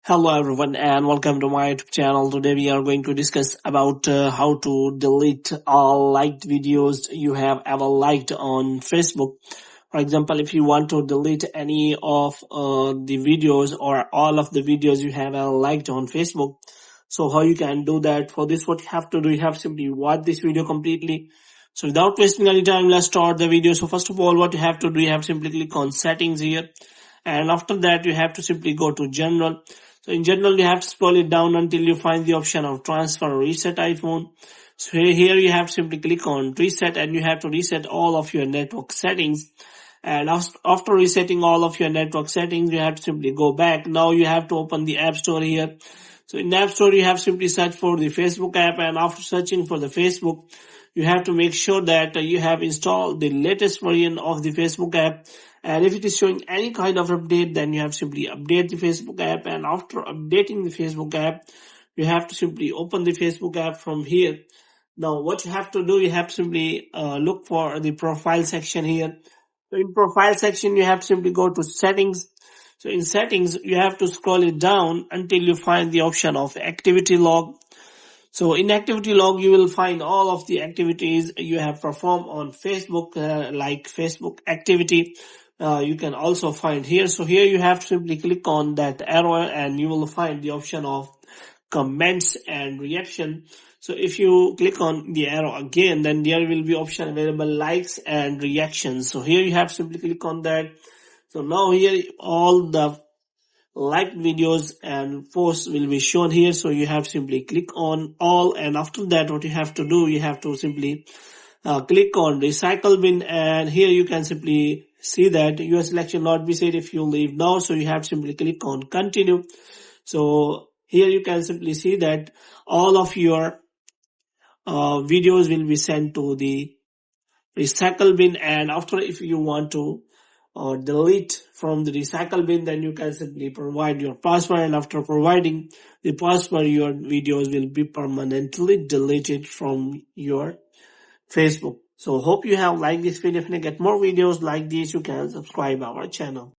Hello everyone and welcome to my YouTube channel. Today we are going to discuss about how to delete all liked videos you have ever liked on Facebook. For example, if you want to delete any of the videos or all of the videos you have ever liked on Facebook, so how you can do that? For this, what you have to do, you have simply watch this video completely. So without wasting any time, let's start the video. So first of all, what you have to do, you have to simply click on settings here. And after that, you have to simply go to general. So in general, you have to scroll it down until you find the option of transfer or reset iPhone. So here you have to simply click on reset and you have to reset all of your network settings. And after resetting all of your network settings, you have to simply go back. Now you have to open the App Store here. So in the App Store, you have to simply search for the Facebook app, and after searching for the Facebook, you have to make sure that you have installed the latest version of the Facebook app. And if it is showing any kind of update, then you have to simply update the Facebook app. And after updating the Facebook app, you have to simply open the Facebook app from here. Now what you have to do, you have to simply look for the profile section here. So in profile section, you have to simply go to settings. So in settings, you have to scroll it down until you find the option of activity log. So in activity log, you will find all of the activities you have performed on Facebook, like Facebook activity. You can also find here. So here you have to simply click on that arrow and you will find the option of comments and reaction. So if you click on the arrow again, then there will be option available likes and reactions. So here you have to simply click on that. So now here all the liked videos and posts will be shown here. So you have to simply click on all, and after that what you have to do, you have to simply click on recycle bin, and here you can simply see that your selection not be saved if you leave now. So you have to simply click on continue. So here you can simply see that all of your videos will be sent to the recycle bin, and after if you want to delete from the recycle bin, then you can simply provide your password, and after providing the password, your videos will be permanently deleted from your Facebook. So hope you have liked this video. If you get more videos like this, you can subscribe our channel.